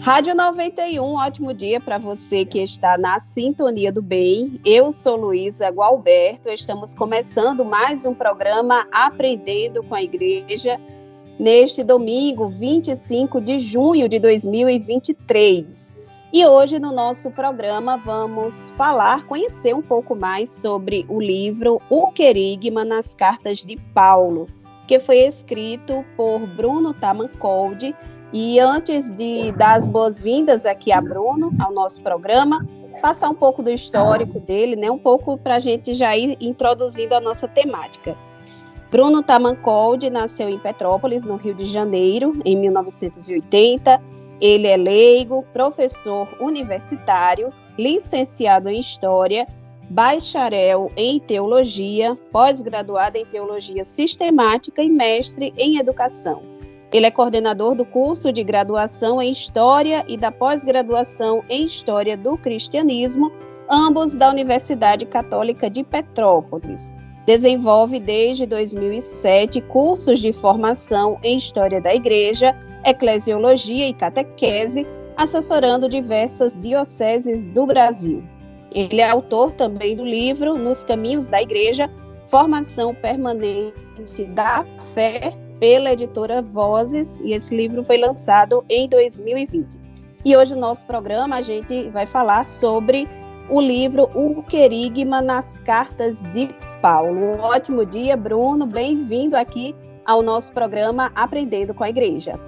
Rádio 91, ótimo dia para você que está na sintonia do bem. Eu sou Luísa Gualberto, estamos começando mais um programa Aprendendo com a Igreja, neste domingo, 25 de junho de 2023. E hoje no nosso programa vamos conhecer um pouco mais sobre o livro O Querigma nas Cartas de Paulo, que foi escrito por Bruno Tamancold. E antes de dar as boas-vindas aqui a Bruno, ao nosso programa, passar um pouco do histórico dele, né? Um pouco para a gente já ir introduzindo a nossa temática. Bruno Tamancold nasceu em Petrópolis, no Rio de Janeiro, em 1980. Ele é leigo, professor universitário, licenciado em História, bacharel em Teologia, pós-graduado em Teologia Sistemática e mestre em Educação. Ele é coordenador do curso de graduação em História e da pós-graduação em História do Cristianismo, ambos da Universidade Católica de Petrópolis. Desenvolve desde 2007 cursos de formação em História da Igreja, Eclesiologia e Catequese, assessorando diversas dioceses do Brasil. Ele é autor também do livro Nos Caminhos da Igreja, Formação Permanente da Fé, pela editora Vozes, e esse livro foi lançado em 2020. E hoje no nosso programa a gente vai falar sobre o livro O Querigma nas Cartas de Paulo. Um ótimo dia, Bruno, bem-vindo aqui ao nosso programa Aprendendo com a Igreja.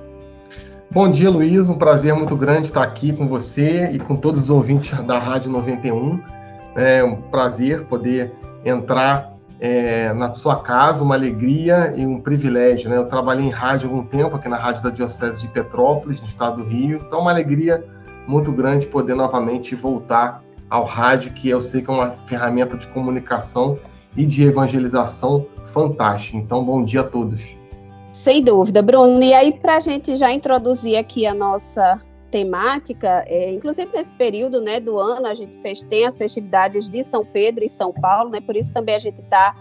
Bom dia, Luísa, um prazer muito grande estar aqui com você e com todos os ouvintes da Rádio 91. É um prazer poder entrar na sua casa, uma alegria e um privilégio, né? Eu trabalhei em rádio há algum tempo, aqui na Rádio da Diocese de Petrópolis, no estado do Rio, então uma alegria muito grande poder novamente voltar ao rádio, que eu sei que é uma ferramenta de comunicação e de evangelização fantástica. Então, bom dia a todos. Sem dúvida, Bruno. E aí, para a gente já introduzir aqui a nossa temática, inclusive nesse período, né, do ano, a gente tem as festividades de São Pedro e São Paulo, né, por isso também a gente está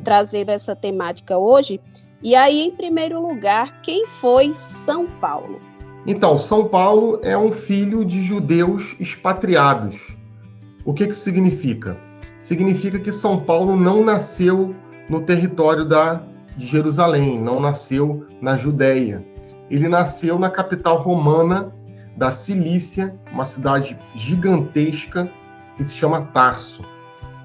trazendo essa temática hoje. E aí, em primeiro lugar, quem foi São Paulo? Então, São Paulo é um filho de judeus expatriados. O que significa? Significa que São Paulo não nasceu no território de Jerusalém, não nasceu na Judéia. Ele nasceu na capital romana da Cilícia, uma cidade gigantesca que se chama Tarso.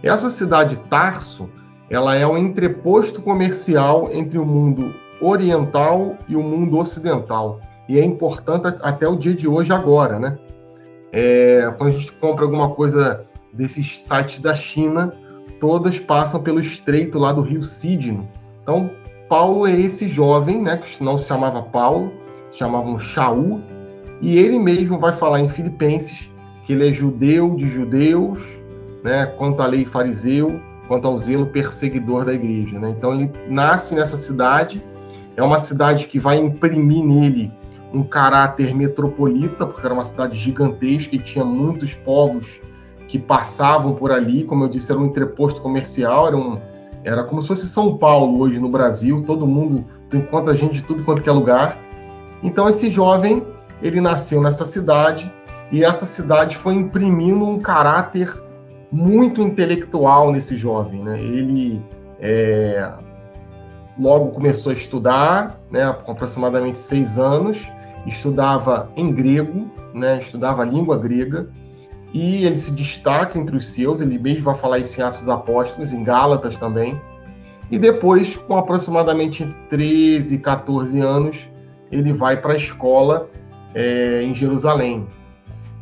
Essa cidade Tarso, ela é um entreposto comercial entre o mundo oriental e o mundo ocidental. E é importante até o dia de hoje agora, né? Quando a gente compra alguma coisa desses sites da China, todas passam pelo estreito lá do rio Sídino. Então, Paulo é esse jovem, né, que não se chamava Paulo, se chamava Shaul, e ele mesmo vai falar em Filipenses que ele é judeu de judeus, né, quanto à lei fariseu, quanto ao zelo perseguidor da igreja, né? Então ele nasce nessa cidade, é uma cidade que vai imprimir nele um caráter metropolita, porque era uma cidade gigantesca e tinha muitos povos que passavam por ali, como eu disse, era um entreposto comercial, era como se fosse São Paulo hoje no Brasil, todo mundo, encontra gente de tudo quanto que é lugar. Então esse jovem, ele nasceu nessa cidade, e essa cidade foi imprimindo um caráter muito intelectual nesse jovem, né? Ele logo começou a estudar, né, com aproximadamente 6 anos, estudava em grego, né, estudava a língua grega, e ele se destaca entre os seus, ele mesmo vai falar isso em Atos dos Apóstolos, em Gálatas também, e depois, com aproximadamente entre 13 e 14 anos, ele vai para a escola em Jerusalém,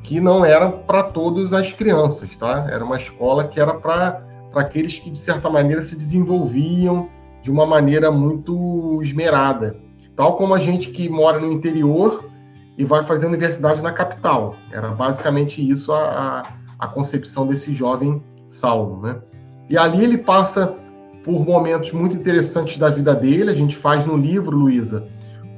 que não era para todas as crianças, tá? Era uma escola que era para aqueles que, de certa maneira, se desenvolviam de uma maneira muito esmerada. Tal como a gente que mora no interior e vai fazer universidade na capital. Era basicamente isso a concepção desse jovem Saulo, né? E ali ele passa por momentos muito interessantes da vida dele. A gente faz no livro, Luísa,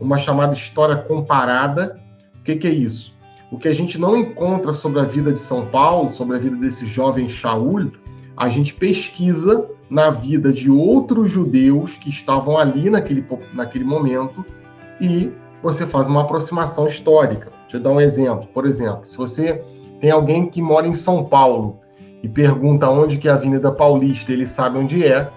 uma chamada história comparada. O que é isso? O que a gente não encontra sobre a vida de São Paulo, sobre a vida desse jovem Shaul, a gente pesquisa na vida de outros judeus que estavam ali naquele momento e você faz uma aproximação histórica. Deixa eu dar um exemplo. Por exemplo, se você tem alguém que mora em São Paulo e pergunta onde que é a Avenida Paulista, ele sabe onde é,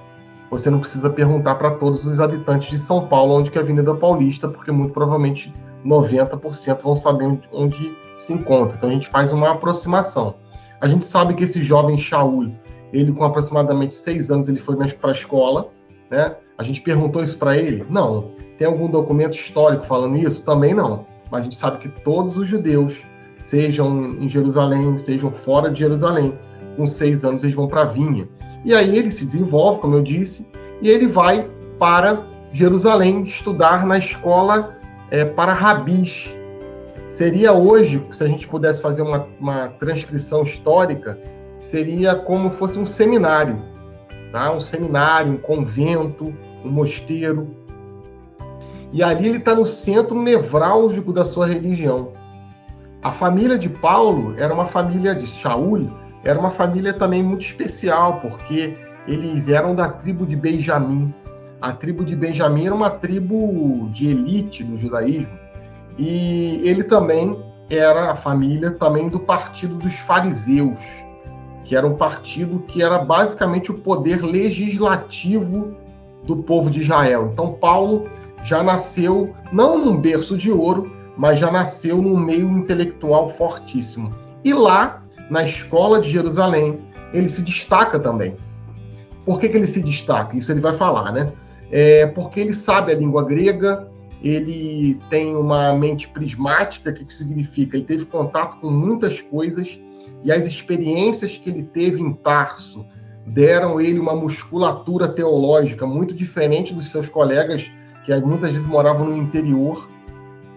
você não precisa perguntar para todos os habitantes de São Paulo onde que é a Avenida Paulista, porque muito provavelmente 90% vão saber onde se encontra. Então a gente faz uma aproximação. A gente sabe que esse jovem Shaul, ele com aproximadamente 6 anos, ele foi para a escola, né? A gente perguntou isso para ele? Não. Tem algum documento histórico falando isso? Também não. Mas a gente sabe que todos os judeus, sejam em Jerusalém, sejam fora de Jerusalém, com 6 anos eles vão para a vinha. E aí ele se desenvolve, como eu disse, e ele vai para Jerusalém estudar na escola para rabis. Seria hoje, se a gente pudesse fazer uma transcrição histórica, seria como fosse um seminário, tá? Um seminário, um convento, um mosteiro. E ali ele está no centro nevrálgico da sua religião. A família de Paulo era uma família de Shaul, era uma família também muito especial, porque eles eram da tribo de Benjamim. A tribo de Benjamim era uma tribo de elite do judaísmo. E ele também era a família também do partido dos fariseus, que era um partido que era basicamente o poder legislativo do povo de Israel. Então Paulo já nasceu, não num berço de ouro, mas já nasceu num meio intelectual fortíssimo. E lá, na escola de Jerusalém, ele se destaca também. Por que ele se destaca? Isso ele vai falar, né? Porque ele sabe a língua grega, ele tem uma mente prismática, que significa ele teve contato com muitas coisas, e as experiências que ele teve em Tarso deram ele uma musculatura teológica muito diferente dos seus colegas, que muitas vezes moravam no interior.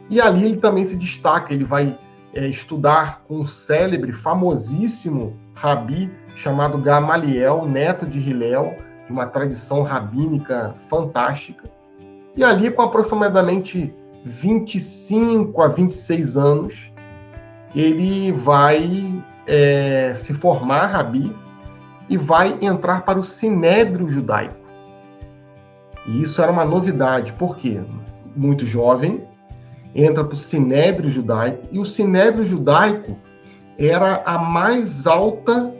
E ali ele também se destaca, ele vai estudar com um célebre, famosíssimo rabi chamado Gamaliel, neto de Hilel, de uma tradição rabínica fantástica. E ali, com aproximadamente 25 a 26 anos, ele vai se formar rabi e vai entrar para o Sinédrio Judaico. E isso era uma novidade, porque muito jovem, entra para o Sinédrio Judaico, e o Sinédrio Judaico era a mais alto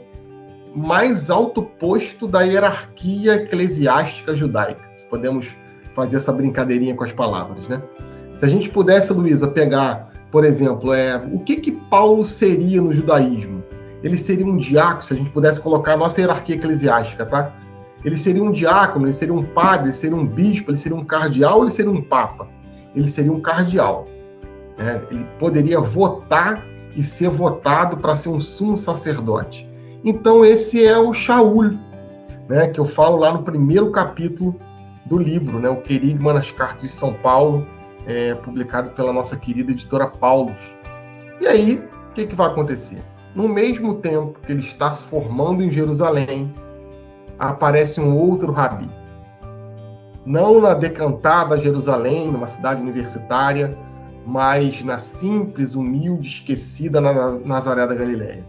posto da hierarquia eclesiástica judaica. Podemos fazer essa brincadeirinha com as palavras, né? Se a gente pudesse, Luísa, pegar, por exemplo, o que Paulo seria no judaísmo? Ele seria um diácono, se a gente pudesse colocar a nossa hierarquia eclesiástica, tá? Ele seria um diácono, ele seria um padre, ele seria um bispo, ele seria um cardeal, ou ele seria um papa? Ele seria um cardeal. Ele poderia votar e ser votado para ser um sumo sacerdote. Então esse é o Shaul, né, que eu falo lá no primeiro capítulo do livro, né, o Querigma nas Cartas de São Paulo, publicado pela nossa querida editora Paulus. E aí, o que vai acontecer? No mesmo tempo que ele está se formando em Jerusalém, aparece um outro rabi. Não na decantada Jerusalém, numa cidade universitária, mas na simples, humilde, esquecida Nazaré da Galileia.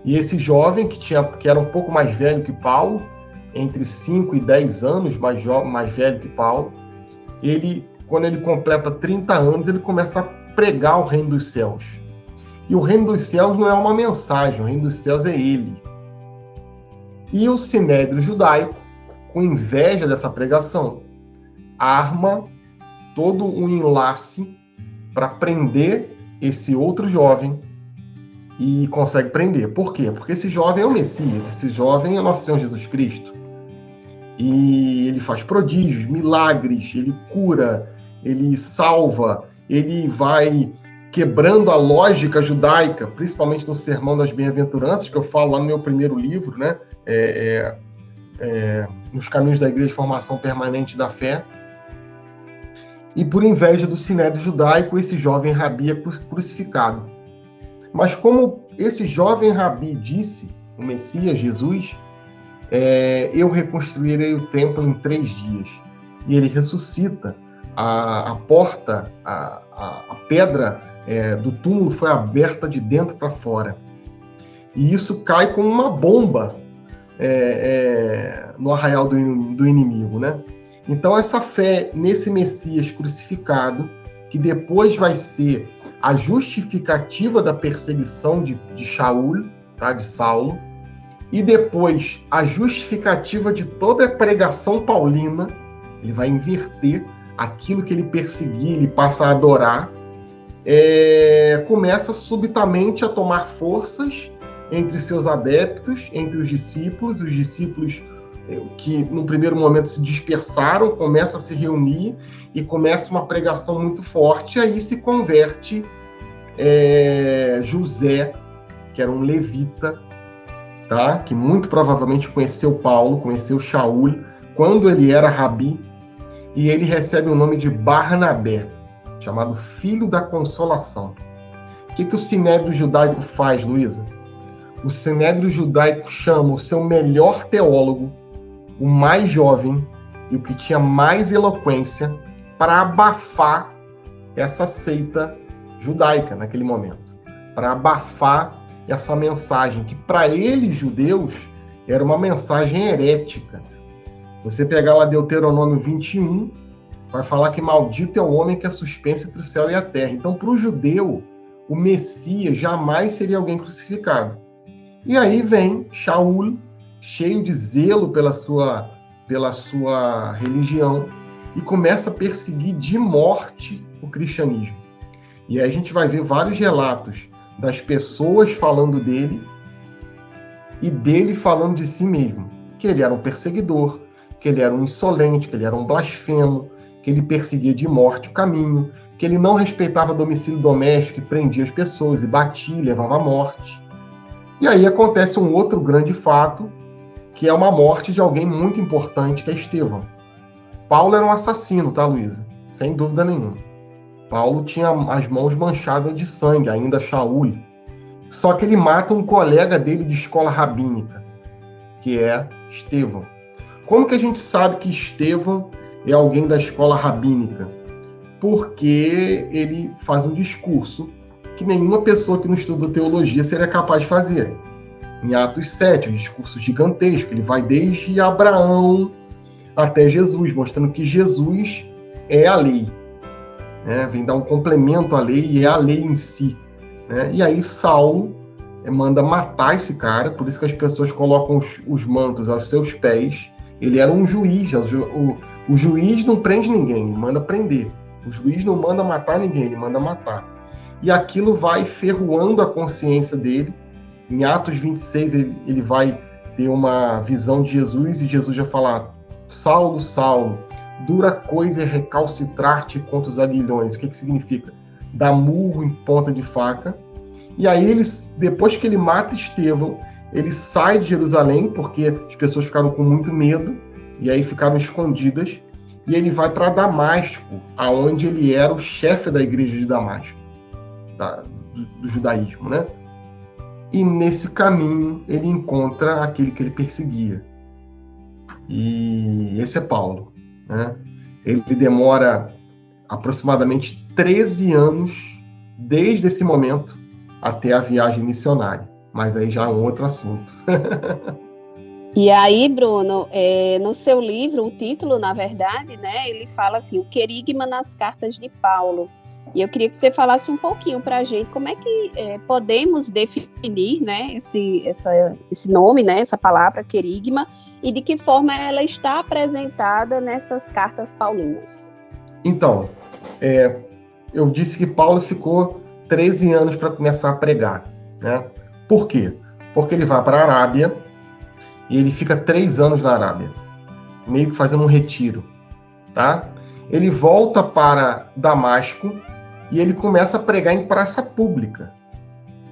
E esse jovem, que era um pouco mais velho que Paulo, entre 5 e 10 anos mais velho que Paulo, quando ele completa 30 anos, ele começa a pregar o reino dos céus. E o reino dos céus não é uma mensagem, o reino dos céus é ele. E o Sinédrio Judaico, com inveja dessa pregação, arma todo um enlace para prender esse outro jovem, e consegue prender. Por quê? Porque esse jovem é o Messias, esse jovem é nosso Senhor Jesus Cristo. E ele faz prodígios, milagres, ele cura, ele salva, ele vai quebrando a lógica judaica, principalmente no Sermão das Bem-aventuranças, que eu falo lá no meu primeiro livro, né? Nos Caminhos da Igreja de Formação Permanente da Fé. E por inveja do Sinédrio Judaico, esse jovem rabi é crucificado. Mas como esse jovem rabi disse, o Messias, Jesus, eu reconstruirei o templo em 3 dias. E ele ressuscita. A porta, a pedra do túmulo foi aberta de dentro para fora. E isso cai como uma bomba no arraial do inimigo, né? Então essa fé nesse Messias crucificado, que depois vai ser a justificativa da perseguição de Shaul, tá? De Saulo, e depois a justificativa de toda a pregação paulina. Ele vai inverter aquilo que ele perseguia, ele passa a adorar, começa subitamente a tomar forças entre seus adeptos, entre os discípulos que no primeiro momento se dispersaram, começam a se reunir e começa uma pregação muito forte, e aí se converte José, que era um levita, tá? Que muito provavelmente conheceu Paulo, conheceu Shaul, quando ele era rabi, e ele recebe o nome de Barnabé, chamado Filho da Consolação. O que o Sinédrio Judaico faz, Luísa? O Sinédrio Judaico chama o seu melhor teólogo, o mais jovem e o que tinha mais eloquência, para abafar essa seita judaica naquele momento, para abafar essa mensagem que para eles, judeus, era uma mensagem herética. Você pegar lá Deuteronômio 21, vai falar que maldito é o homem que é suspenso entre o céu e a terra. Então, para o judeu, o Messias jamais seria alguém crucificado. E aí vem Shaul, cheio de zelo pela sua religião, e começa a perseguir de morte o cristianismo. E aí a gente vai ver vários relatos das pessoas falando dele e dele falando de si mesmo, que ele era um perseguidor, que ele era um insolente, que ele era um blasfemo, que ele perseguia de morte o caminho, que ele não respeitava domicílio doméstico e prendia as pessoas e batia e levava à morte. E aí acontece um outro grande fato, que é uma morte de alguém muito importante, que é Estevão. Paulo era um assassino, tá, Luísa? Sem dúvida nenhuma. Paulo tinha as mãos manchadas de sangue, ainda Shaul. Só que ele mata um colega dele de escola rabínica, que é Estevão. Como que a gente sabe que Estevão é alguém da escola rabínica? Porque ele faz um discurso que nenhuma pessoa que não estuda teologia seria capaz de fazer. Em Atos 7, um discurso gigantesco, ele vai desde Abraão até Jesus, mostrando que Jesus é a lei. Vem dar um complemento à lei e é a lei em si. E aí Saulo manda matar esse cara, por isso que as pessoas colocam os mantos aos seus pés. Ele era um juiz, o juiz não prende ninguém, ele manda prender. O juiz não manda matar ninguém, ele manda matar. E aquilo vai ferroando a consciência dele. Em Atos 26, ele vai ter uma visão de Jesus, e Jesus vai falar: Saulo, Saulo, dura coisa é recalcitrar-te contra os aguilhões. O que significa? Dar murro em ponta de faca. E aí, depois que ele mata Estevão, ele sai de Jerusalém, porque as pessoas ficaram com muito medo, e aí ficaram escondidas, e ele vai para Damasco, aonde ele era o chefe da igreja de Damasco, do judaísmo, né? E nesse caminho ele encontra aquele que ele perseguia. E esse é Paulo, né? Ele demora aproximadamente 13 anos, desde esse momento até a viagem missionária. Mas aí já é um outro assunto. E aí, Bruno, no seu livro, o título, na verdade, né, ele fala assim, o querigma nas cartas de Paulo. E eu queria que você falasse um pouquinho para a gente como é que podemos definir, né, esse nome, né, essa palavra, querigma, e de que forma ela está apresentada nessas cartas paulinas. Então, eu disse que Paulo ficou 13 anos para começar a pregar, né? Por quê? Porque ele vai para a Arábia e ele fica 3 anos na Arábia, meio que fazendo um retiro, tá? Ele volta para Damasco e ele começa a pregar em praça pública,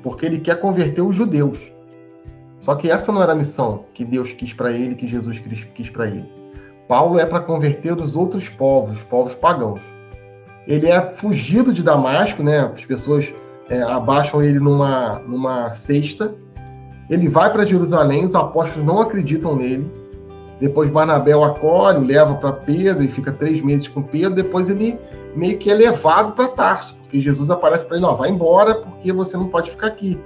porque ele quer converter os judeus. Só que essa não era a missão que Deus quis para ele, que Jesus quis para ele. Paulo é para converter os outros povos, os povos pagãos. Ele é fugido de Damasco, né? As pessoas abaixam ele numa cesta. Ele vai para Jerusalém, os apóstolos não acreditam nele. Depois Barnabé o acolhe, o leva para Pedro e fica 3 meses com Pedro. Depois ele meio que é levado para Tarso, porque Jesus aparece para ele: ó, vai embora porque você não pode ficar aqui.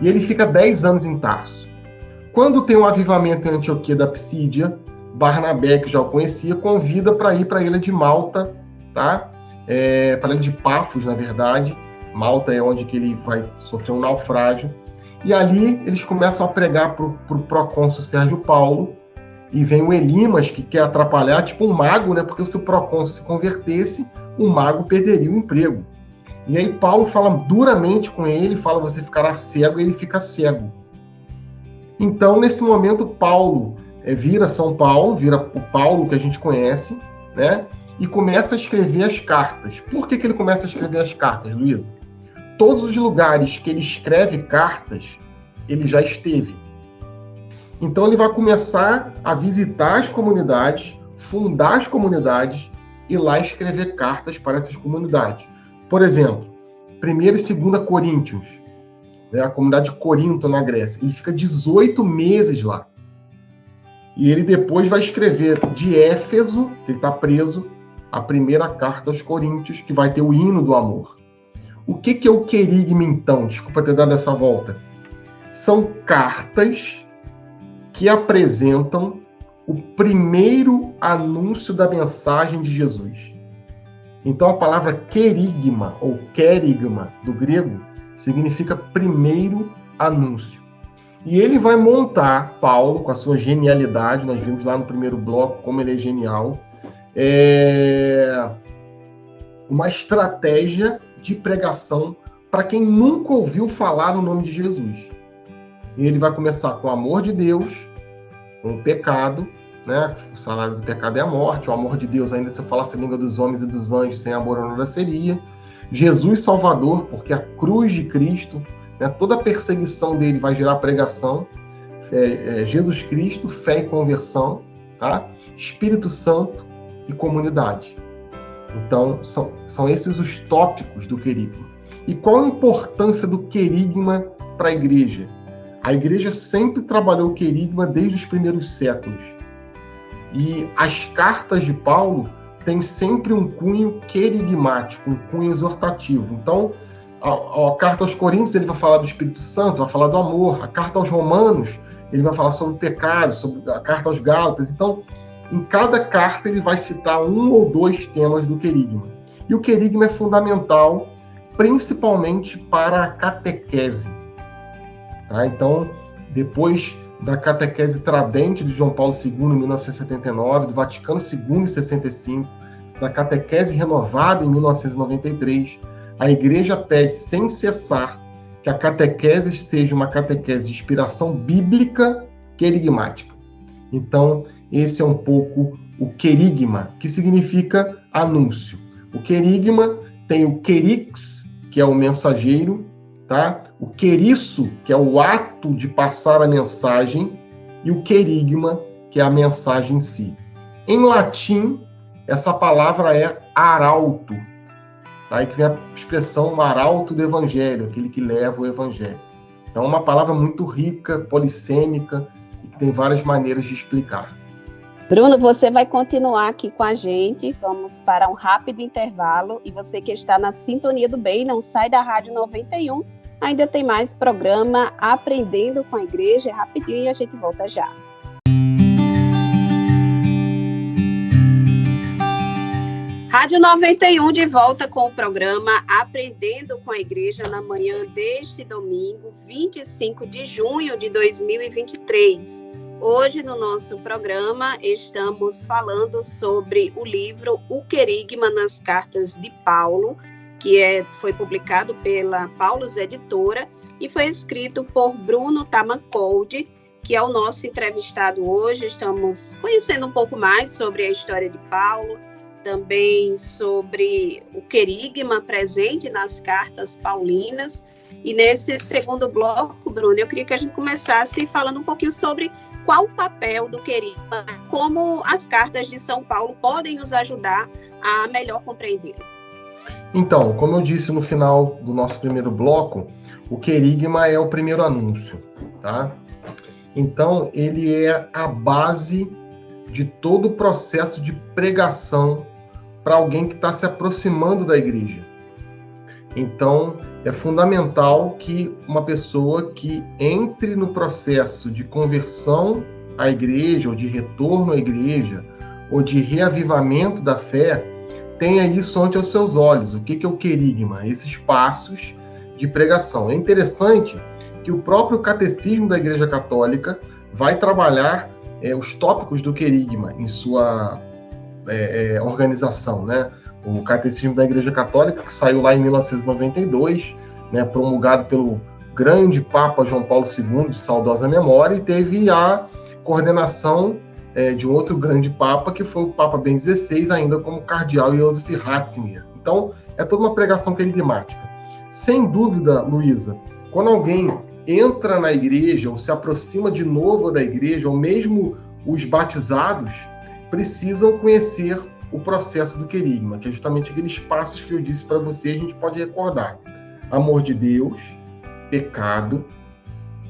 E ele fica 10 anos em Tarso. Quando tem um avivamento em Antioquia da Psídia, Barnabé, que já o conhecia, convida para ir para a ilha de Malta, tá? Para a ilha de Pafos, na verdade, Malta é onde que ele vai sofrer um naufrágio. E ali eles começam a pregar para o procônsul Sérgio Paulo, e vem o Elimas, que quer atrapalhar, tipo um mago, né? Porque se o procônsul se convertesse, o mago perderia o emprego. E aí Paulo fala duramente com ele, fala, você ficará cego, e ele fica cego. Então, nesse momento, Paulo vira São Paulo, vira o Paulo que a gente conhece, né? E começa a escrever as cartas. Por que ele começa a escrever as cartas, Luísa? Todos os lugares que ele escreve cartas, ele já esteve. Então ele vai começar a visitar as comunidades, fundar as comunidades e lá escrever cartas para essas comunidades. Por exemplo, 1 e 2 Coríntios, né, a comunidade de Corinto, na Grécia. Ele fica 18 meses lá. E ele depois vai escrever de Éfeso, que ele está preso, a primeira carta aos Coríntios, que vai ter o hino do amor. O que é o querigma, então? Desculpa ter dado essa volta. São cartas que apresentam o primeiro anúncio da mensagem de Jesus. Então a palavra querigma, ou querigma, do grego, significa primeiro anúncio. E ele vai montar, Paulo, com a sua genialidade, nós vimos lá no primeiro bloco como ele é genial, uma estratégia de pregação para quem nunca ouviu falar no nome de Jesus. E ele vai começar com o amor de Deus, com o pecado, né? O salário do pecado é a morte, o amor de Deus, ainda se eu falasse a língua dos homens e dos anjos, sem amor eu nada seria. Jesus Salvador, porque a cruz de Cristo, né? Toda a perseguição dele vai gerar pregação. Jesus Cristo, fé e conversão, tá? Espírito Santo e comunidade. Então, são esses os tópicos do querigma. E qual a importância do querigma para a igreja? A igreja sempre trabalhou o querigma desde os primeiros séculos. E as cartas de Paulo têm sempre um cunho querigmático, um cunho exortativo. Então, a carta aos Coríntios ele vai falar do Espírito Santo, vai falar do amor. A carta aos Romanos ele vai falar sobre o pecado, sobre a carta aos Gálatas. Então, em cada carta ele vai citar um ou dois temas do querigma. E o querigma é fundamental, principalmente para a catequese. Tá? Então, depois da catequese tradente de João Paulo II, em 1979, do Vaticano II, em 65, da catequese renovada, em 1993, a Igreja pede sem cessar que a catequese seja uma catequese de inspiração bíblica querigmática. Então, esse é um pouco o querigma, que significa anúncio. O querigma tem o querix, que é o mensageiro, tá? O queriço, que é o ato de passar a mensagem, e o querigma, que é a mensagem em si. Em latim, essa palavra é arauto, tá? Aí que vem a expressão arauto do evangelho, aquele que leva o evangelho. Então é uma palavra muito rica, polissêmica, e que tem várias maneiras de explicar. Bruno, você vai continuar aqui com a gente, vamos para um rápido intervalo, e você que está na Sintonia do Bem, não sai da Rádio 91, ainda tem mais programa Aprendendo com a Igreja, rapidinho e a gente volta já. Rádio 91 de volta com o programa Aprendendo com a Igreja na manhã deste domingo, 25 de junho de 2023. Hoje, no nosso programa, estamos falando sobre o livro O Querigma nas Cartas de Paulo, que foi publicado pela Paulus Editora e foi escrito por Bruno Tamacoldi, que é o nosso entrevistado hoje. Estamos conhecendo um pouco mais sobre a história de Paulo, também sobre o querigma presente nas cartas paulinas. E nesse segundo bloco, Bruno, eu queria que a gente começasse falando um pouquinho sobre qual o papel do querigma, como as cartas de São Paulo podem nos ajudar a melhor compreendê-lo. Então, como eu disse no final do nosso primeiro bloco, o querigma é o primeiro anúncio, tá? Então, ele é a base de todo o processo de pregação para alguém que está se aproximando da igreja. Então, é fundamental que uma pessoa que entre no processo de conversão à igreja, ou de retorno à igreja, ou de reavivamento da fé, tenha isso ante os seus olhos. O que é o querigma? Esses passos de pregação. É interessante que o próprio Catecismo da Igreja Católica vai trabalhar os tópicos do querigma em sua organização, né? O Catecismo da Igreja Católica, que saiu lá em 1992, né, promulgado pelo grande Papa João Paulo II, de saudosa memória, e teve a coordenação de outro grande Papa, que foi o Papa Bento XVI, ainda como cardeal Joseph Ratzinger. Então, é toda uma pregação querigmática. Sem dúvida, Luísa, quando alguém entra na igreja ou se aproxima de novo da igreja, ou mesmo os batizados, precisam conhecer o processo do querigma, que é justamente aqueles passos que eu disse para você, a gente pode recordar. Amor de Deus, pecado,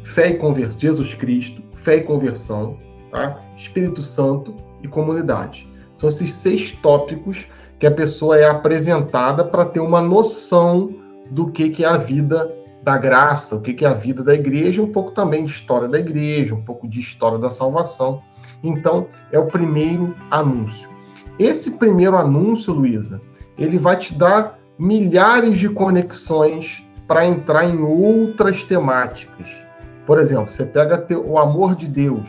fé e conversão, Jesus Cristo, fé e conversão, tá? Espírito Santo e comunidade. São esses 6 tópicos que a pessoa é apresentada para ter uma noção do que é a vida da graça, o que é a vida da igreja, um pouco também de história da igreja, um pouco de história da salvação. Então, é o primeiro anúncio. Esse primeiro anúncio, Luísa, ele vai te dar milhares de conexões para entrar em outras temáticas. Por exemplo, você pega o amor de Deus,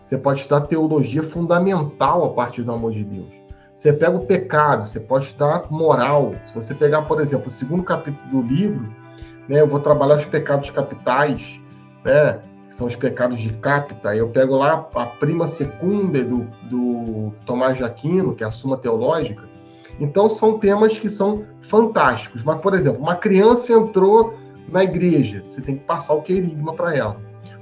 você pode estudar teologia fundamental a partir do amor de Deus. Você pega o pecado, você pode estudar moral. Se você pegar, por exemplo, o 2º capítulo do livro, né, eu vou trabalhar os pecados capitais, né, que são os pecados de capta. Eu pego lá a prima secunda do Tomás de Aquino, que é a Suma Teológica. Então, são temas que são fantásticos. Mas, por exemplo, uma criança entrou na igreja, você tem que passar o querigma para ela.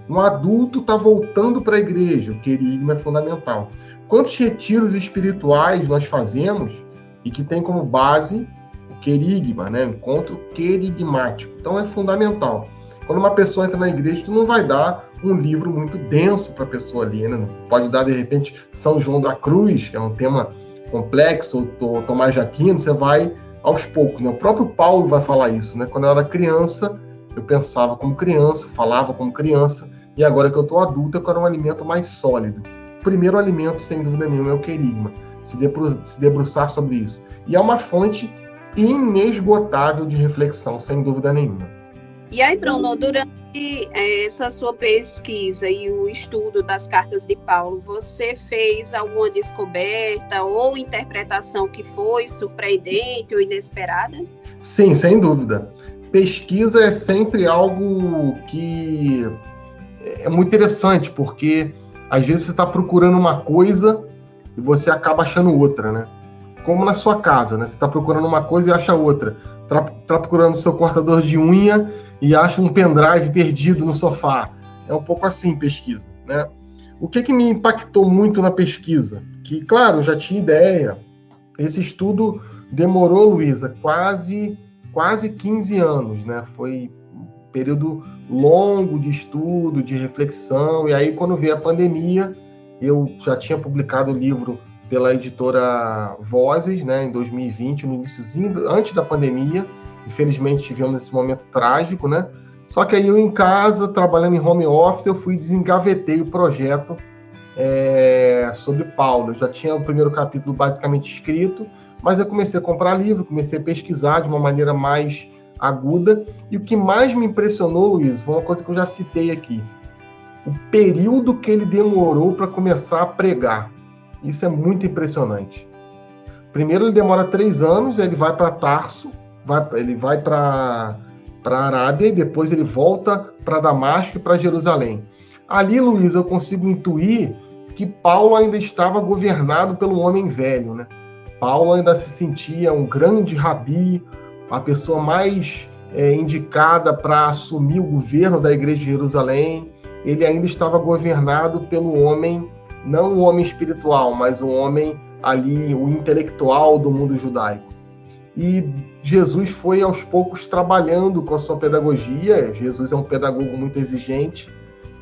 Um adulto está voltando para a igreja, o querigma é fundamental. Quantos retiros espirituais nós fazemos e que tem como base o querigma, né? Encontro querigmático. Então é fundamental. Quando uma pessoa entra na igreja, tu não vai dar um livro muito denso para a pessoa ali, né? Pode dar, de repente, São João da Cruz, que é um tema complexo, ou Tomás de Aquino, você vai aos poucos, né? O próprio Paulo vai falar isso, né? Quando eu era criança, eu pensava como criança, falava como criança, e agora que eu estou adulto, eu quero um alimento mais sólido. O primeiro alimento, sem dúvida nenhuma, é o querigma. Se debruçar sobre isso. E é uma fonte inesgotável de reflexão, sem dúvida nenhuma. E aí, Bruno, durante essa sua pesquisa e o estudo das cartas de Paulo, você fez alguma descoberta ou interpretação que foi surpreendente ou inesperada? Sim, sem dúvida. Pesquisa é sempre algo que é muito interessante, porque às vezes você está procurando uma coisa e você acaba achando outra, né? Como na sua casa, né? Você está procurando uma coisa e acha outra. Está procurando o seu cortador de unha e acha um pendrive perdido no sofá. É um pouco assim pesquisa, né? O que me impactou muito na pesquisa? Que, claro, eu já tinha ideia. Esse estudo demorou, Luísa, quase 15 anos, né? Foi um período longo de estudo, de reflexão. E aí, quando veio a pandemia, eu já tinha publicado o livro pela editora Vozes, né, em 2020, no iníciozinho, antes da pandemia. Infelizmente tivemos esse momento trágico, né? Só que aí eu em casa, trabalhando em home office, eu desengavetei o projeto sobre Paulo. Eu já tinha o primeiro capítulo basicamente escrito, mas eu comecei a comprar livro, comecei a pesquisar de uma maneira mais aguda. E o que mais me impressionou, Luiz, foi uma coisa que eu já citei aqui. O período que ele demorou para começar a pregar. Isso é muito impressionante. Primeiro ele demora 3 anos, ele vai para Tarso, ele vai para a Arábia e depois ele volta para Damasco e para Jerusalém. Ali, Luiz, eu consigo intuir que Paulo ainda estava governado pelo homem velho, né? Paulo ainda se sentia um grande rabi, a pessoa mais indicada para assumir o governo da igreja de Jerusalém. Ele ainda estava governado pelo homem, não o homem espiritual, mas o homem ali, o intelectual do mundo judaico. E Jesus foi aos poucos trabalhando com a sua pedagogia. Jesus é um pedagogo muito exigente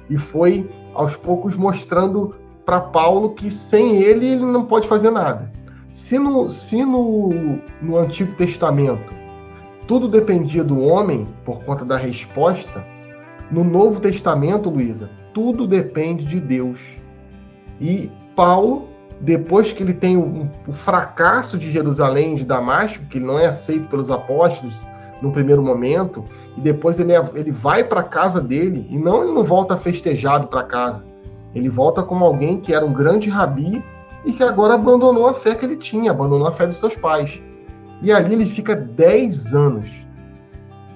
e foi aos poucos mostrando para Paulo que sem ele não pode fazer nada. Se no Antigo Testamento tudo dependia do homem por conta da resposta, no Novo Testamento, Luísa, tudo depende de Deus. E Paulo, depois que ele tem o fracasso de Jerusalém, de Damasco, que ele não é aceito pelos apóstolos no primeiro momento, e depois ele vai para a casa dele, e ele não volta festejado para casa. Ele volta como alguém que era um grande rabi e que agora abandonou a fé que ele tinha, abandonou a fé dos seus pais. E ali ele fica 10 anos.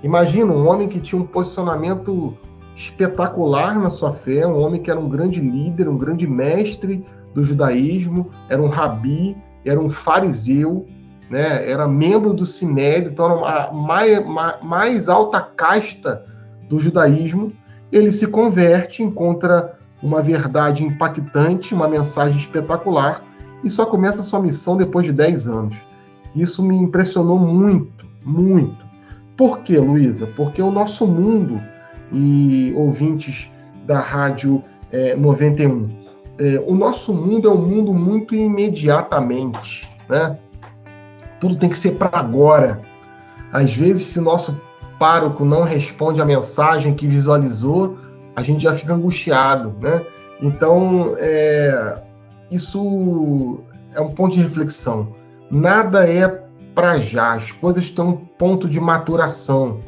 Imagina, um homem que tinha um posicionamento espetacular na sua fé, um homem que era um grande líder, um grande mestre do judaísmo, era um rabi, era um fariseu, né? Era membro do Sinédrio, então era a mais alta casta do judaísmo. Ele se converte, encontra uma verdade impactante, uma mensagem espetacular, e só começa a sua missão depois de 10 anos. Isso me impressionou muito, muito. Por quê, Luísa? Porque o nosso mundo, e ouvintes da Rádio 91, o nosso mundo é um mundo muito imediatamente, né? Tudo tem que ser para agora. Às vezes, se o nosso pároco não responde a mensagem que visualizou, a gente já fica angustiado, né? Então, isso é um ponto de reflexão. Nada é para já, as coisas têm um ponto de maturação,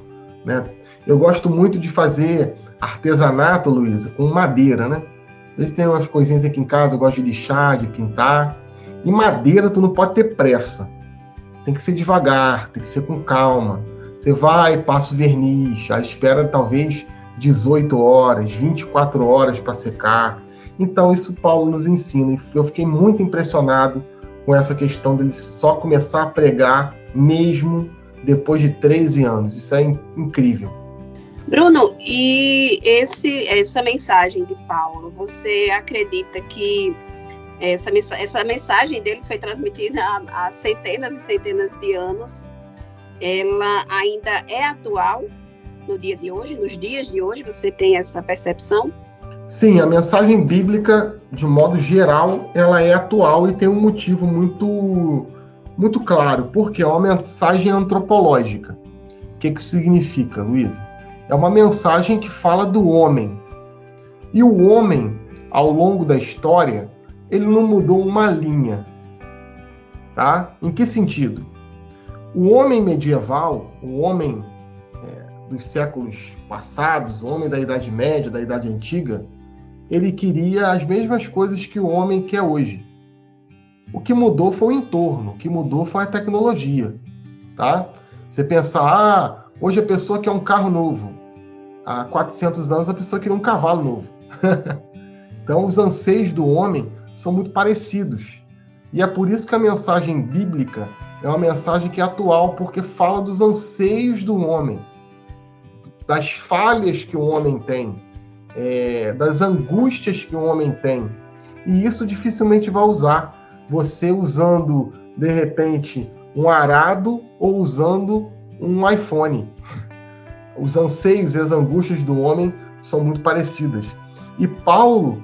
né? Eu gosto muito de fazer artesanato, Luísa, com madeira, né? Eles têm umas coisinhas aqui em casa, eu gosto de lixar, de pintar. E madeira, tu não pode ter pressa. Tem que ser devagar, tem que ser com calma. Você vai, passa o verniz, aí espera talvez 18 horas, 24 horas para secar. Então, isso Paulo nos ensina. E eu fiquei muito impressionado com essa questão dele só começar a pregar mesmo depois de 13 anos. Isso é incrível. Bruno, e essa mensagem de Paulo, você acredita que essa mensagem dele foi transmitida há centenas e centenas de anos? Ela ainda é atual no dia de hoje, nos dias de hoje? Você tem essa percepção? Sim, a mensagem bíblica, de modo geral, ela é atual e tem um motivo muito, muito claro, porque é uma mensagem antropológica. O que significa, Luísa? É uma mensagem que fala do homem. E o homem, ao longo da história, ele não mudou uma linha. Tá? Em que sentido? O homem medieval, o homem dos séculos passados, o homem da Idade Média, da Idade Antiga, ele queria as mesmas coisas que o homem quer hoje. O que mudou foi o entorno, o que mudou foi a tecnologia. Tá? Você pensar, hoje a pessoa quer um carro novo. Há 400 anos a pessoa queria um cavalo novo. Então os anseios do homem são muito parecidos. E é por isso que a mensagem bíblica é uma mensagem que é atual, porque fala dos anseios do homem, das falhas que o homem tem, das angústias que o homem tem. E isso dificilmente vai usar. Você usando, de repente, um arado ou usando um iPhone. Os anseios e as angústias do homem são muito parecidas. E Paulo,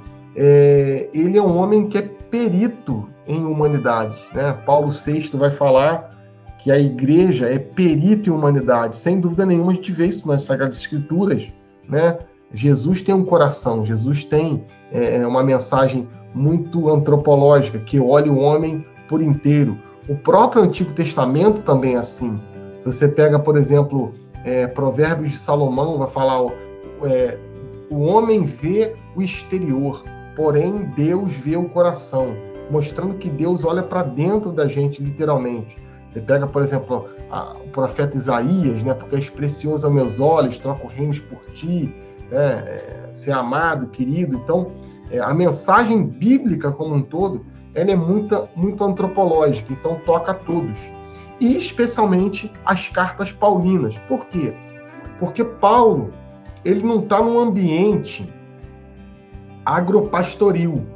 ele é um homem que é perito em humanidade, né? Paulo VI vai falar que a igreja é perito em humanidade. Sem dúvida nenhuma, a gente vê isso nas Sagradas Escrituras, né? Jesus tem um coração, Jesus tem uma mensagem muito antropológica, que olha o homem por inteiro. O próprio Antigo Testamento também é assim. Você pega, por exemplo, Provérbios de Salomão, vai falar o homem vê o exterior, porém Deus vê o coração, mostrando que Deus olha para dentro da gente, literalmente. Você pega, por exemplo, o profeta Isaías, né? Porque és precioso aos meus olhos, troco reinos por ti, ser amado, querido. Então, a mensagem bíblica como um todo, ela é muito antropológica, então toca a todos. E especialmente as cartas paulinas. Por quê? Porque Paulo, ele não está num ambiente agropastoril,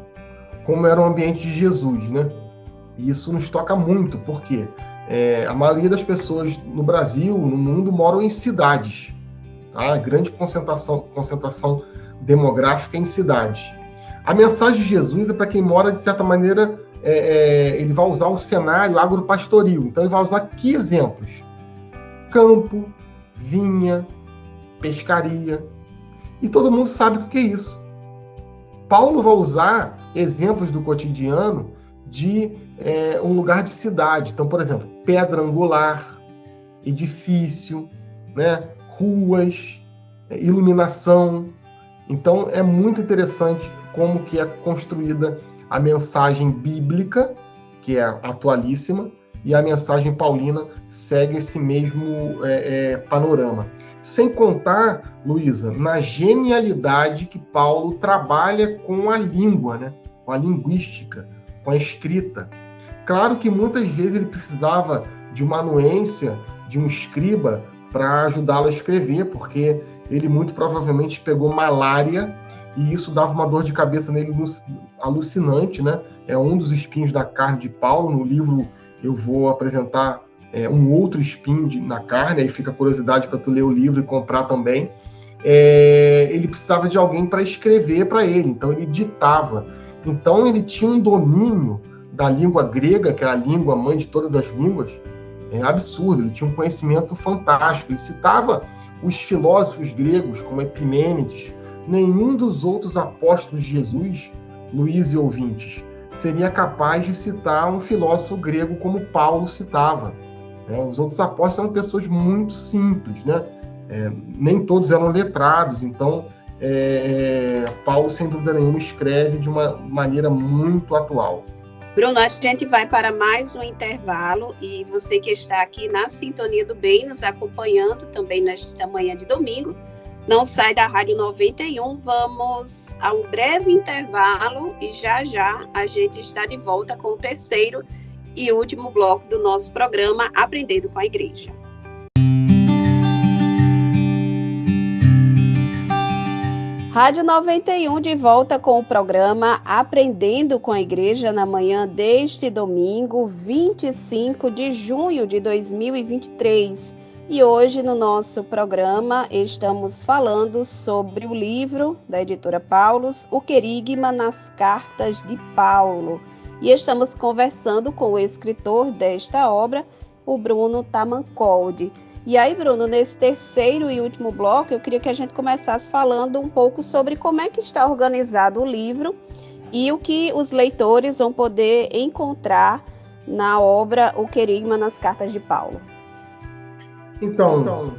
como era o ambiente de Jesus, né? E isso nos toca muito, porque a maioria das pessoas no Brasil, no mundo, moram em cidades. Tá? Grande concentração demográfica em cidades. A mensagem de Jesus é para quem mora, de certa maneira, ele vai usar um cenário agropastoril. Então ele vai usar que exemplos? Campo, vinha, pescaria. E todo mundo sabe o que é isso. Paulo vai usar exemplos do cotidiano de um lugar de cidade. Então, por exemplo, pedra angular, edifício, né? Ruas, iluminação. Então, é muito interessante como que é construída a mensagem bíblica, que é atualíssima, e a mensagem paulina segue esse mesmo panorama. Sem contar, Luísa, na genialidade que Paulo trabalha com a língua, né? Com a linguística, com a escrita. Claro que muitas vezes ele precisava de uma anuência, de um escriba, para ajudá-lo a escrever, porque ele muito provavelmente pegou malária e isso dava uma dor de cabeça nele alucinante, né? É um dos espinhos da carne de Paulo. No livro eu vou apresentar um outro espinho na carne, aí fica a curiosidade para tu ler o livro e comprar também. Ele precisava de alguém para escrever para ele, então ele ditava. Então ele tinha um domínio da língua grega, que é a língua mãe de todas as línguas, absurdo. Ele tinha um conhecimento fantástico. Ele citava os filósofos gregos, como Epimênides. Nenhum dos outros apóstolos de Jesus, Luís e ouvintes, seria capaz de citar um filósofo grego como Paulo citava. Os outros apóstolos eram pessoas muito simples, né? Nem todos eram letrados, então Paulo, sem dúvida nenhuma, escreve de uma maneira muito atual. Bruno, a gente vai para mais um intervalo e você que está aqui na Sintonia do Bem, nos acompanhando também nesta manhã de domingo, não sai da Rádio 91, vamos a um breve intervalo e já a gente está de volta com o terceiro e último bloco do nosso programa Aprendendo com a Igreja. Rádio 91 de volta com o programa Aprendendo com a Igreja na manhã deste domingo, 25 de junho de 2023. E hoje no nosso programa estamos falando sobre o livro da editora Paulus, O Querigma nas Cartas de Paulo. E estamos conversando com o escritor desta obra, o Bruno Tamancoldi. E aí, Bruno, nesse terceiro e último bloco, eu queria que a gente começasse falando um pouco sobre como é que está organizado o livro e o que os leitores vão poder encontrar na obra O Querigma nas Cartas de Paulo. Então,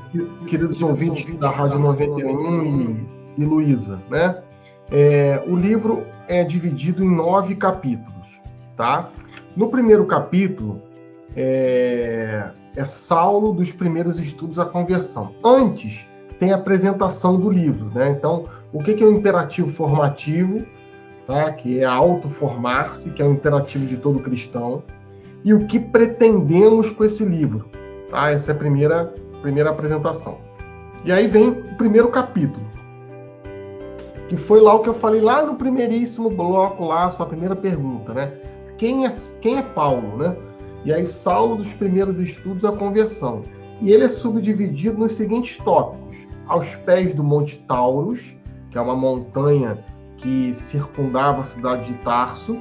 queridos ouvintes da Rádio 91 e Luísa, né? O livro é dividido em 9 capítulos, tá? No primeiro capítulo, é Saulo dos primeiros estudos à conversão. Antes, tem a apresentação do livro, né? Então, o que é o imperativo formativo, tá? Que é autoformar-se, que é o imperativo de todo cristão, e o que pretendemos com esse livro, tá? Essa é a primeira apresentação. E aí vem o primeiro capítulo, que foi lá o que eu falei lá no primeiríssimo bloco, lá, a sua primeira pergunta, né? Quem é Paulo, né? E aí, Saulo dos primeiros estudos à conversão. E ele é subdividido nos seguintes tópicos: aos pés do Monte Taurus, que é uma montanha que circundava a cidade de Tarso,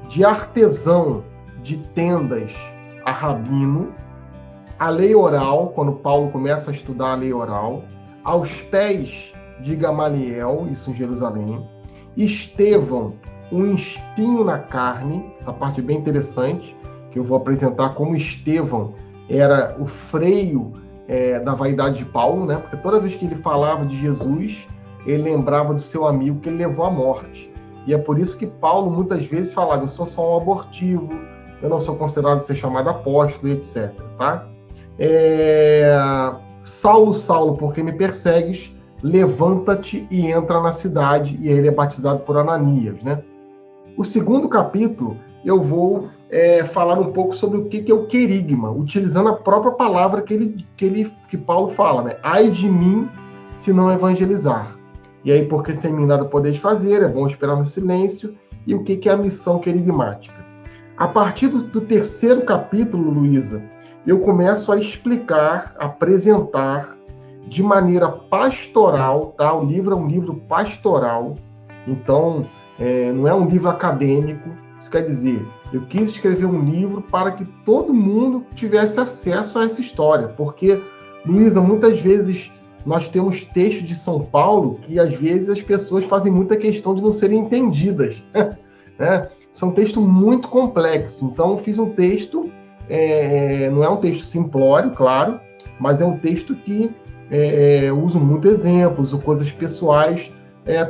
de artesão de tendas a rabino, a lei oral, quando Paulo começa a estudar a lei oral, aos pés de Gamaliel, isso em Jerusalém, Estevão, um espinho na carne, essa parte é bem interessante, que eu vou apresentar como Estevão era o freio da vaidade de Paulo, né? Porque toda vez que ele falava de Jesus, ele lembrava do seu amigo que ele levou à morte. E é por isso que Paulo muitas vezes falava: eu sou só um abortivo, eu não sou considerado ser chamado apóstolo, etc. Tá? Saulo, Saulo, por que me persegues? Levanta-te e entra na cidade. E aí ele é batizado por Ananias, né? O segundo capítulo, eu vou falar um pouco sobre o que é o querigma, utilizando a própria palavra que Paulo fala, né? Ai de mim, se não evangelizar. E aí, porque sem mim nada podeis fazer, é bom esperar no silêncio. E o que é a missão querigmática? A partir do terceiro capítulo, Luísa, eu começo a explicar, apresentar de maneira pastoral, tá? O livro é um livro pastoral, então não é um livro acadêmico. Isso quer dizer, eu quis escrever um livro para que todo mundo tivesse acesso a essa história, porque, Luísa, muitas vezes nós temos textos de São Paulo que às vezes as pessoas fazem muita questão de não serem entendidas, né? Isso é um texto muito complexo. Então, eu fiz um texto, não é um texto simplório, claro, mas é um texto que eu uso muito exemplos, uso coisas pessoais,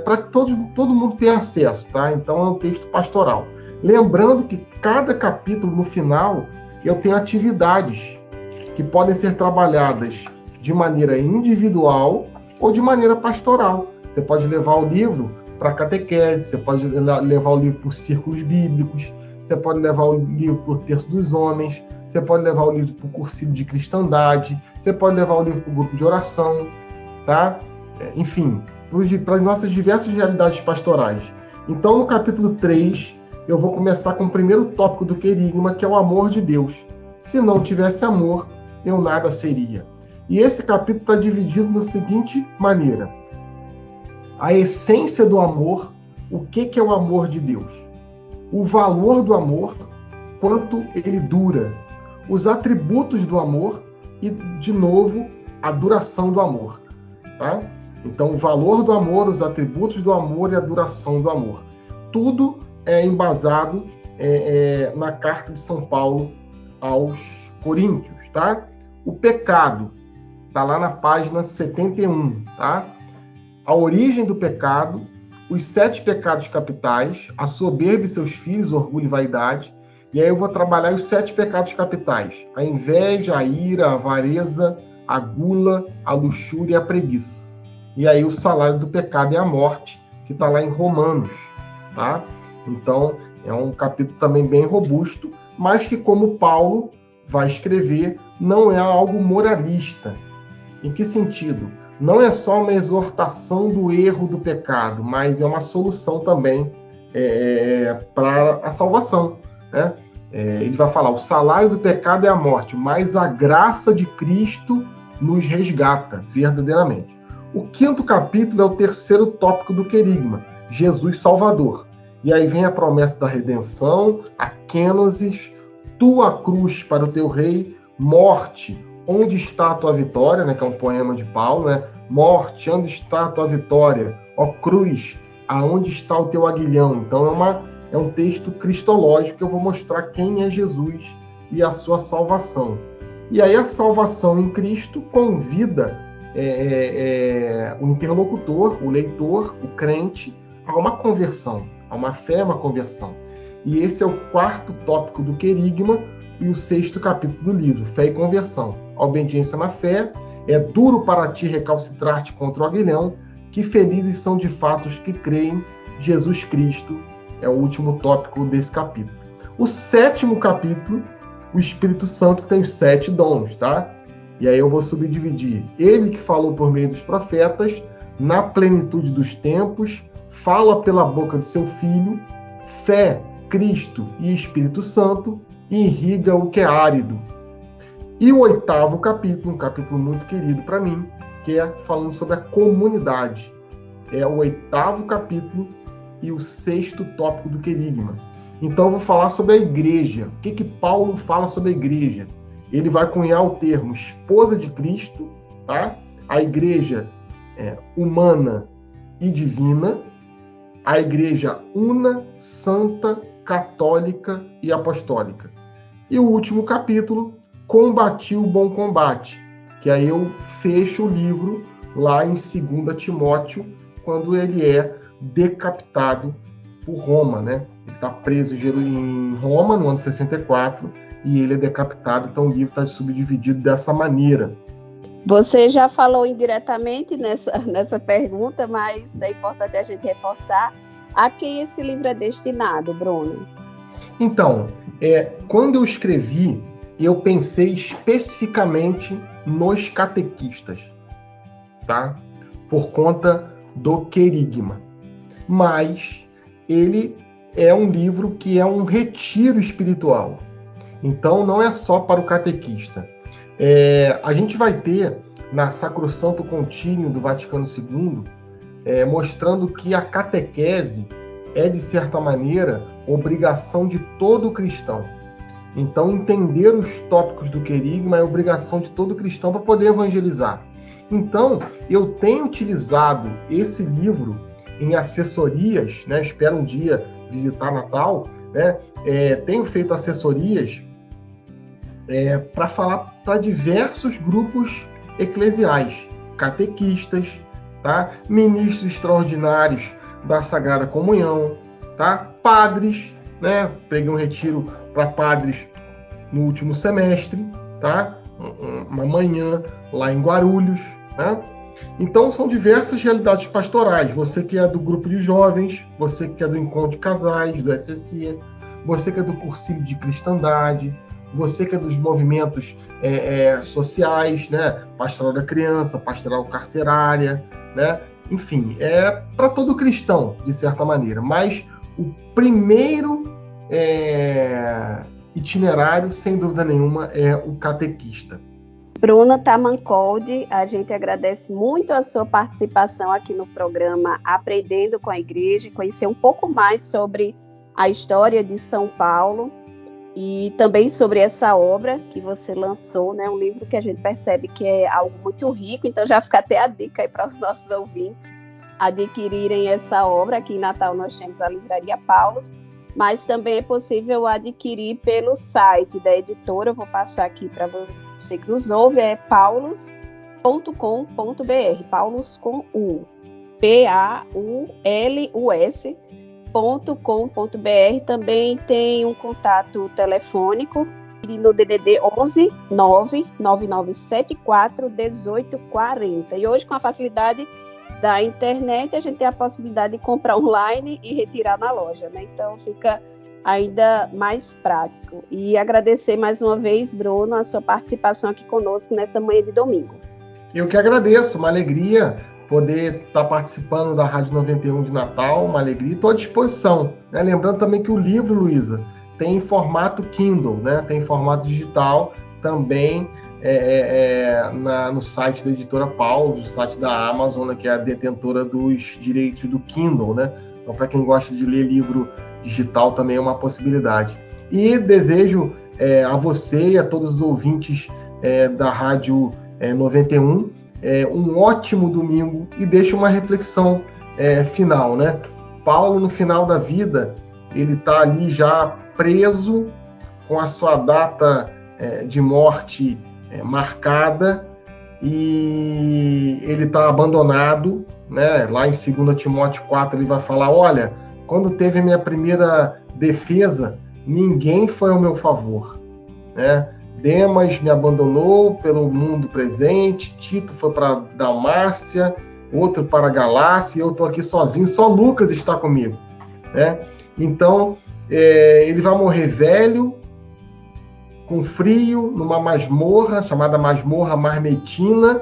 para que todo mundo tenha acesso, tá? Então, é um texto pastoral. Lembrando que cada capítulo, no final, eu tenho atividades que podem ser trabalhadas de maneira individual ou de maneira pastoral. Você pode levar o livro para catequese, você pode levar o livro para os círculos bíblicos, você pode levar o livro para o Terço dos Homens, você pode levar o livro para o cursilho de cristandade, você pode levar o livro para o grupo de oração, tá? Enfim, para as nossas diversas realidades pastorais. Então, no capítulo 3, eu vou começar com o primeiro tópico do querigma, que é o amor de Deus. Se não tivesse amor, eu nada seria. E esse capítulo está dividido da seguinte maneira: a essência do amor, o que é o amor de Deus? O valor do amor, quanto ele dura, os atributos do amor e, de novo, a duração do amor. Tá? Então, o valor do amor, os atributos do amor e a duração do amor. Tudo é embasado na carta de São Paulo aos Coríntios. Tá? O pecado está lá na página 71. Tá? A origem do pecado, os 7 pecados capitais, a soberba e seus filhos, orgulho e vaidade. E aí eu vou trabalhar os 7 pecados capitais: a inveja, a ira, a avareza, a gula, a luxúria e a preguiça. E aí o salário do pecado é a morte, que está lá em Romanos. Tá? Então, é um capítulo também bem robusto, mas que, como Paulo vai escrever, não é algo moralista. Em que sentido? Não é só uma exortação do erro do pecado, mas é uma solução também para a salvação. Né? Ele vai falar: o salário do pecado é a morte, mas a graça de Cristo nos resgata verdadeiramente. O 5º capítulo é o terceiro tópico do querigma, Jesus Salvador. E aí vem a promessa da redenção, a kênosis, tua cruz para o teu rei, morte, onde está a tua vitória, né, que é um poema de Paulo, né? Morte, onde está a tua vitória? Ó cruz, aonde está o teu aguilhão? Então é um texto cristológico que eu vou mostrar quem é Jesus e a sua salvação. E aí a salvação em Cristo convida o interlocutor, o leitor, o crente, a uma conversão, a uma fé, uma conversão. E esse é o 4º tópico do querigma e o 6º capítulo do livro, Fé e Conversão. A obediência na fé: é duro para ti recalcitrar-te contra o aguilhão, que felizes são de fato os que creem. Jesus Cristo é o último tópico desse capítulo. O 7º capítulo, o Espírito Santo, tem os 7 dons, tá? E aí eu vou subdividir: ele que falou por meio dos profetas, na plenitude dos tempos, fala pela boca de seu Filho, fé, Cristo e Espírito Santo, irriga o que é árido. E o 8º capítulo, um capítulo muito querido para mim, que é falando sobre a comunidade. É o 8º capítulo e o 6º tópico do querigma. Então eu vou falar sobre a igreja. O que Paulo fala sobre a igreja? Ele vai cunhar o termo esposa de Cristo, tá? A igreja humana e divina, a igreja una, santa, católica e apostólica. E o último capítulo: combati o bom combate, que aí eu fecho o livro lá em 2 Timóteo, quando ele é decapitado por Roma, né? Ele está preso em Roma no ano 64 e ele é decapitado, então o livro está subdividido dessa maneira. Você já falou indiretamente nessa pergunta, mas é importante a gente reforçar a quem esse livro é destinado, Bruno. Então, quando eu escrevi, eu pensei especificamente nos catequistas, tá? Por conta do querigma. Mas ele é um livro que é um retiro espiritual. Então, não é só para o catequista. A gente vai ter na Sacrosanto Contínuo do Vaticano II, mostrando que a catequese é, de certa maneira, obrigação de todo cristão. Então, entender os tópicos do querigma é obrigação de todo cristão para poder evangelizar. Então, eu tenho utilizado esse livro em assessorias, né? Espero um dia visitar Natal, né? Tenho feito assessorias para falar para diversos grupos eclesiais, catequistas, tá? Ministros extraordinários da Sagrada Comunhão, tá? Padres, né? Peguei um retiro para padres no último semestre, tá? Uma manhã lá em Guarulhos, né? Então, são diversas realidades pastorais. Você que é do grupo de jovens, você que é do encontro de casais, do SCC, você que é do cursilho de cristandade, você que é dos movimentos sociais, né? Pastoral da criança, pastoral carcerária, né? Enfim, é para todo cristão, de certa maneira. Mas o primeiro itinerário, sem dúvida nenhuma, é o catequista. Bruno Tamancoldi, a gente agradece muito a sua participação aqui no programa Aprendendo com a Igreja, conhecer um pouco mais sobre a história de São Paulo e também sobre essa obra que você lançou, né? Um livro que a gente percebe que é algo muito rico, então já fica até a dica aí para os nossos ouvintes adquirirem essa obra. Aqui em Natal nós temos a Livraria Paulus, mas também é possível adquirir pelo site da editora. Eu vou passar aqui para você que nos ouve, é paulus.com.br, Paulus com U, paulus.com.br. Também tem um contato telefônico no DDD 11 99974 1840. E hoje, com a facilidade da internet, a gente tem a possibilidade de comprar online e retirar na loja, né? Então fica ainda mais prático. E agradecer mais uma vez, Bruno, a sua participação aqui conosco nessa manhã de domingo. Eu que agradeço, uma alegria poder estar participando da Rádio 91 de Natal, uma alegria, e estou à disposição, né? Lembrando também que o livro, Luísa, tem em formato Kindle, né? Tem em formato digital também no site da editora Paulus, no site da Amazon, né, que é a detentora dos direitos do Kindle, né? Então, para quem gosta de ler livro digital, também é uma possibilidade. E desejo a você e a todos os ouvintes da Rádio 91 um ótimo domingo, e deixo uma reflexão final, né? Paulo, no final da vida, ele está ali já preso, com a sua data de morte marcada, e ele está abandonado, né? Lá em 2 Timóteo 4 ele vai falar: olha, quando teve a minha primeira defesa, ninguém foi ao meu favor, né? Demas me abandonou pelo mundo presente, Tito foi para Dalmácia, outro para Galácia, e eu estou aqui sozinho, só Lucas está comigo, né? Então, ele vai morrer velho, com frio, numa masmorra, chamada Masmorra Marmetina,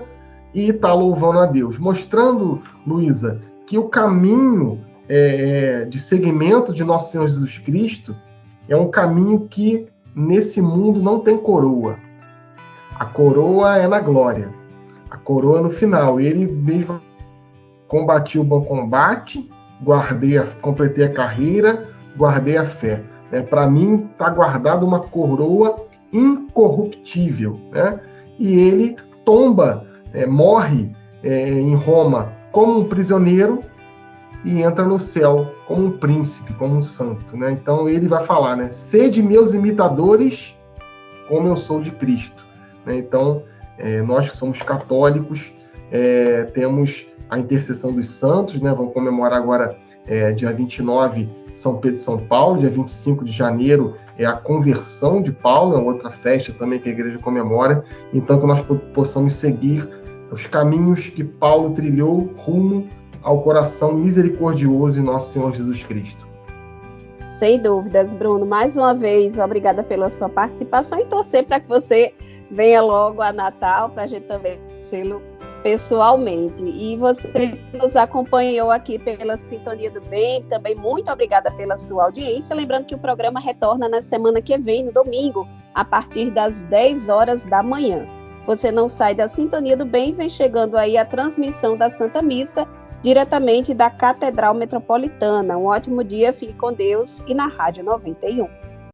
e está louvando a Deus, mostrando, Luísa, que o caminho de seguimento de Nosso Senhor Jesus Cristo é um caminho que, nesse mundo, não tem coroa. A coroa é na glória, a coroa é no final. Ele mesmo: combati o bom combate, completei a carreira, guardei a fé. Para mim, está guardada uma coroa incorruptível, né? E ele tomba, morre em Roma como um prisioneiro e entra no céu como um príncipe, como um santo, né? Então ele vai falar, né? Sede meus imitadores, como eu sou de Cristo, né? Então nós que somos católicos temos a intercessão dos santos, né? Vamos comemorar agora dia 29 São Pedro e São Paulo, dia 25 de janeiro é a conversão de Paulo, é outra festa também que a igreja comemora. Então que nós possamos seguir os caminhos que Paulo trilhou rumo ao coração misericordioso de nosso Senhor Jesus Cristo. Sem dúvidas, Bruno. Mais uma vez, obrigada pela sua participação, e torcer para que você venha logo a Natal, para a gente também conhecê-lo pessoalmente. E você que nos acompanhou aqui pela Sintonia do Bem, também muito obrigada pela sua audiência. Lembrando que o programa retorna na semana que vem, no domingo, a partir das 10 horas da manhã. Você não sai da Sintonia do Bem, vem chegando aí a transmissão da Santa Missa, diretamente da Catedral Metropolitana. Um ótimo dia, fique com Deus e na Rádio 91.